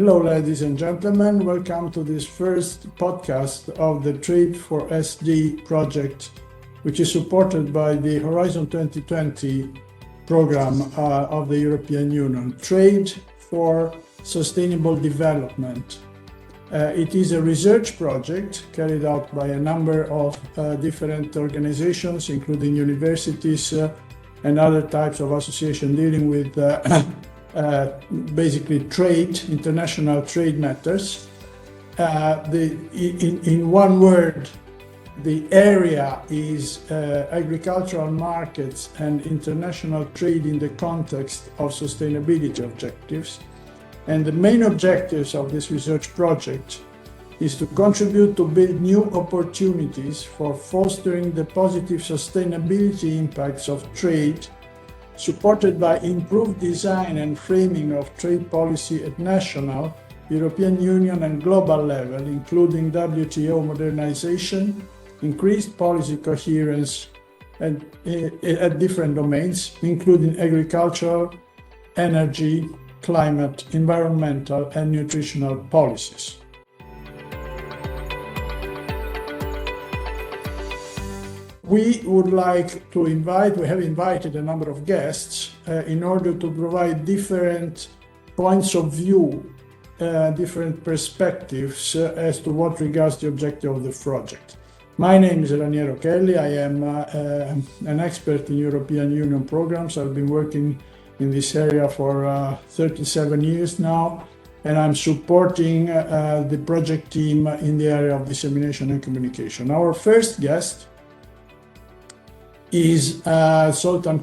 Hello, ladies and gentlemen. Welcome to this first podcast of the Trade for SD project, which is supported by the Horizon 2020 program of the European Union, Trade for Sustainable Development. It is a research project carried out by a number of different organizations, including universities and other types of associations dealing with basically trade, international trade matters. In one word, the area is agricultural markets and international trade in the context of sustainability objectives. And the main objectives of this research project is to contribute to build new opportunities for fostering the positive sustainability impacts of trade, supported by improved design and framing of trade policy at national, European Union and global level, including WTO modernization, increased policy coherence at different domains, including agricultural, energy, climate, environmental and nutritional policies. We have invited a number of guests in order to provide different points of view, different perspectives as to what regards the objective of the project. My name is Raniero Kelly. I am an expert in European Union programs. I've been working in this area for 37 years now, and I'm supporting the project team in the area of dissemination and communication. Our first guest is Zoltan.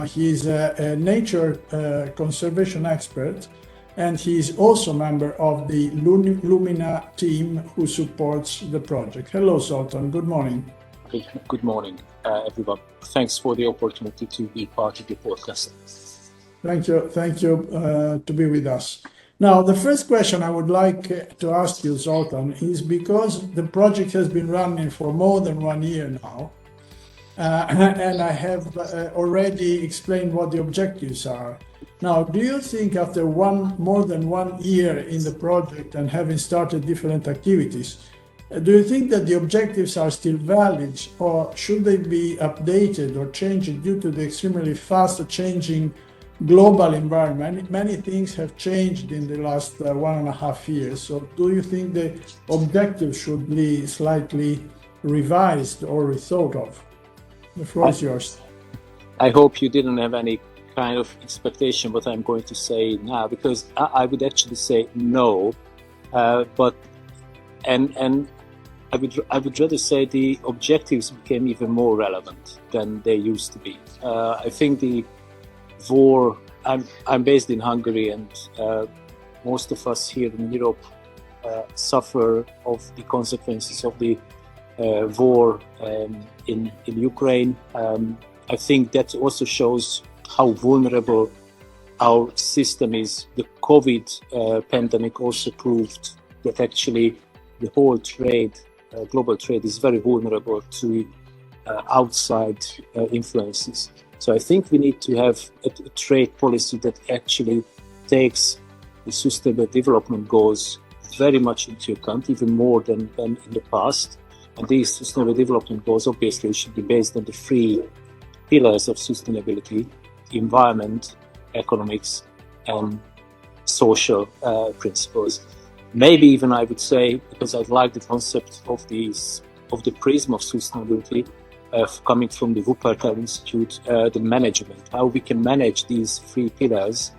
He's a nature conservation expert, and he's also a member of the Lumina team who supports the project. Hello, Zoltan. Good morning. Good morning, everyone. Thanks for the opportunity to be part of the podcast. Thank you to be with us. Now, the first question I would like to ask you, Zoltan, is because the project has been running for more than 1 year now, and I have already explained what the objectives are. Now, do you think after more than 1 year in the project and having started different activities, do you think that the objectives are still valid, or should they be updated or changed due to the extremely fast changing global environment? Many things have changed in the last 1.5 years. So do you think the objectives should be slightly revised or rethought of? The floor is yours. I hope you didn't have any kind of expectation what I'm going to say now, because I would actually say no, but I would rather say the objectives became even more relevant than they used to be. I think the war, I'm based in Hungary, and most of us here in Europe suffer of the consequences of the war in Ukraine. I think that also shows how vulnerable our system is. The COVID pandemic also proved that actually the whole trade, global trade, is very vulnerable to outside influences. So I think we need to have a trade policy that actually takes the sustainable development goals very much into account, even more than in the past. And these sustainable development goals obviously should be based on the 3 pillars of sustainability: environment, economics, and social principles. Maybe even I would say, because I like the concept of the prism of sustainability coming from the Wuppertal Institute, the management, how we can manage these 3 pillars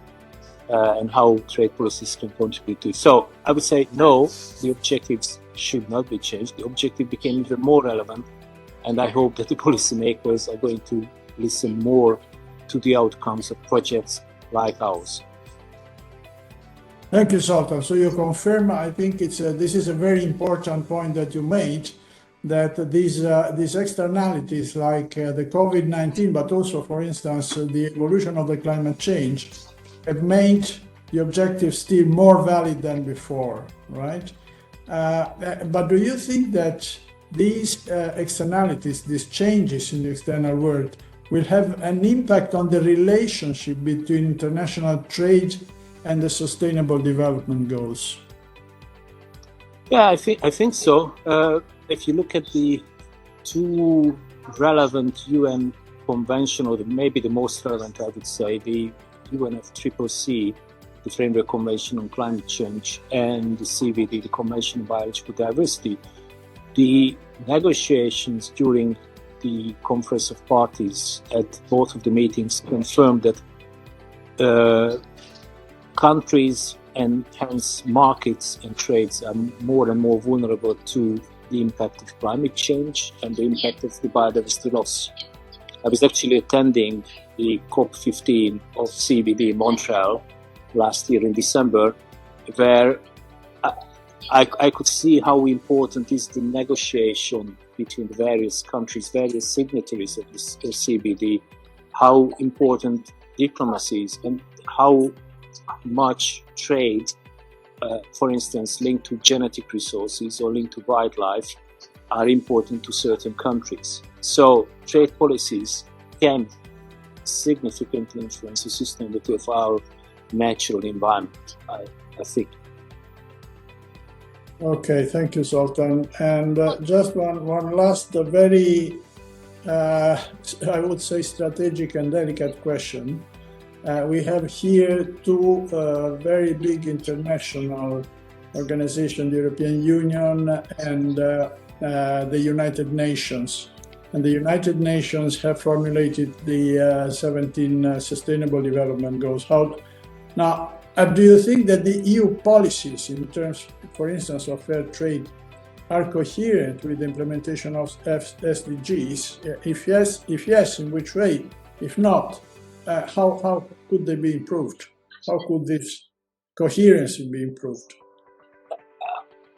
and how trade policies can contribute to it. So I would say no, the objectives should not be changed. The objective became even more relevant, and I hope that the policymakers are going to listen more to the outcomes of projects like ours. Thank you, Zoltan. So you confirm, I think this is a very important point that you made, that these externalities like the COVID-19, but also, for instance, the evolution of the climate change, have made the objectives still more valid than before, right? But do you think that these externalities, these changes in the external world, will have an impact on the relationship between international trade and the Sustainable Development Goals? Yeah, I think so. If you look at the two relevant UN convention, or maybe the most relevant, I would say, the UNFCCC, the Framework Convention on Climate Change, and the CBD, the Convention on Biological Diversity, the negotiations during the Conference of Parties at both of the meetings confirmed that countries and hence markets and trades are more and more vulnerable to the impact of climate change and the impact of the biodiversity loss. I was actually attending the COP15 of CBD in Montreal last year in December, where I could see how important is the negotiation between the various countries, various signatories of this CBD, how important diplomacy is, and how much trade, for instance, linked to genetic resources or linked to wildlife, are important to certain countries. So trade policies can significantly influence the sustainability of our natural environment, I think. Okay, thank you, Zoltan. And just one last, very, I would say, strategic and delicate question. We have here two very big international organizations, the European Union and the United Nations. And the United Nations have formulated the 17 Sustainable Development Goals. Now, do you think that the EU policies in terms, for instance, of fair trade are coherent with the implementation of SDGs? If yes, in which way? If not, how could they be improved? How could this coherence be improved?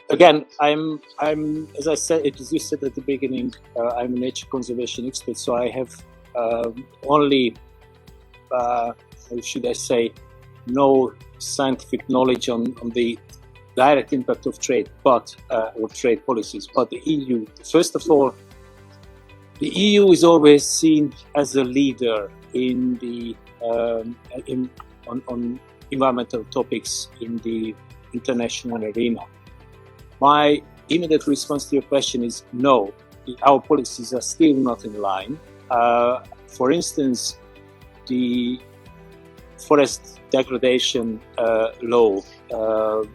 Again, I'm as I said, as you said at the beginning, I'm a nature conservation expert, so I have only, how should I say, no scientific knowledge on the direct impact of trade, but or trade policies. But the EU, first of all, the EU is always seen as a leader in the on environmental topics in the international arena. My immediate response to your question is no. Our policies are still not in line. For instance, the forest degradation law,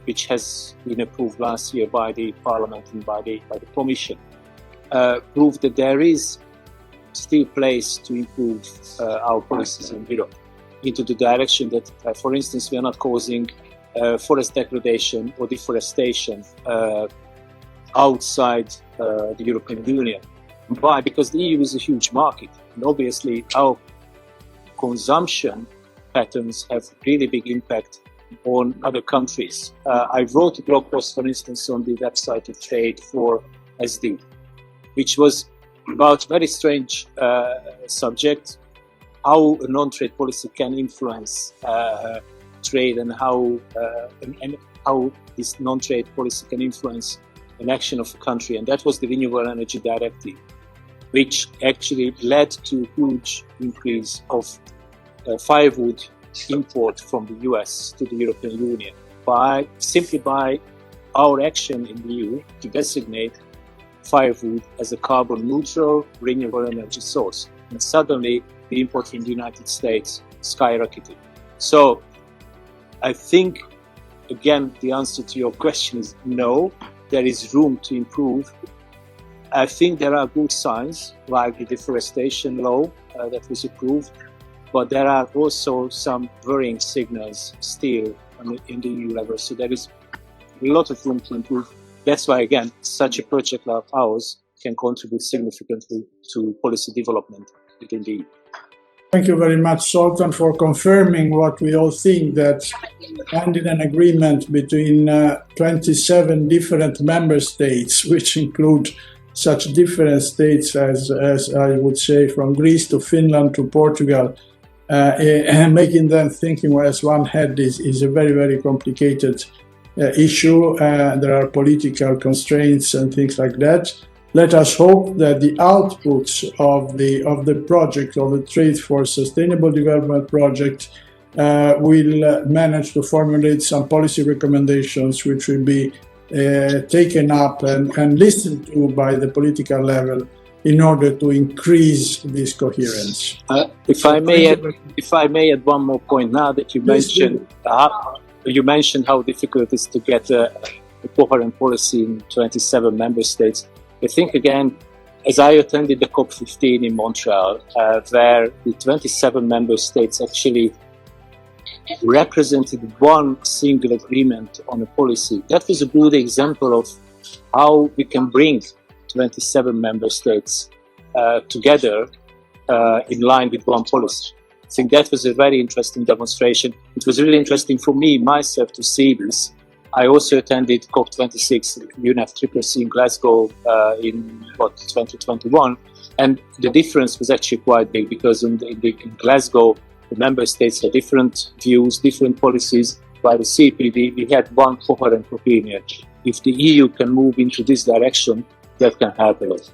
which has been approved last year by the Parliament and by the Commission, proved that there is still place to improve our policies in Europe into the direction that, for instance, we are not causing forest degradation or deforestation outside the European Union. Why? Because the EU is a huge market, and obviously our consumption patterns have really big impact on other countries. I wrote a blog post, for instance, on the website of Trade for SD, which was about a very strange subject, how a non-trade policy can influence trade, and how this non-trade policy can influence an action of a country. And that was the Renewable Energy Directive, which actually led to a huge increase of firewood import from the US to the European Union simply by our action in the EU to designate firewood as a carbon neutral renewable energy source. And suddenly the import from the United States skyrocketed. So I think, again, the answer to your question is no, there is room to improve. I think there are good signs, like the deforestation law that was approved, but there are also some worrying signals still in the EU level. So there is a lot of room to improve. That's why, again, such a project like ours can contribute significantly to policy development within the EU. Thank you very much, Zoltan, for confirming what we all think, that finding an agreement between 27 different member states, which include such different states as I would say, from Greece to Finland to Portugal, and making them thinking as one head is a very, very complicated issue. There are political constraints and things like that. Let us hope that the outputs of the project, of the Trade for Sustainable Development project, will manage to formulate some policy recommendations which will be taken up and listened to by the political level in order to increase this coherence. If I may add one more point now that you mentioned, how difficult it is to get a coherent policy in 27 member states. I think again, as I attended the COP15 in Montreal, where the 27 member states actually represented one single agreement on a policy, that was a good example of how we can bring 27 member states together in line with one policy. I think that was a very interesting demonstration. It was really interesting for me, myself, to see this. I also attended COP26, UNFCCC in Glasgow in 2021, and the difference was actually quite big because in Glasgow, the member states had different views, different policies. By the CPD, we had one coherent opinion. If the EU can move into this direction, that can help a lot.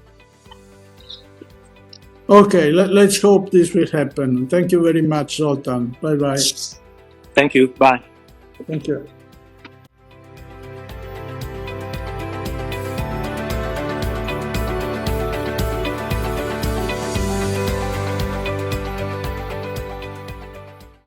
Okay, let's hope this will happen. Thank you very much, Zoltan. Bye-bye. Thank you. Bye. Thank you.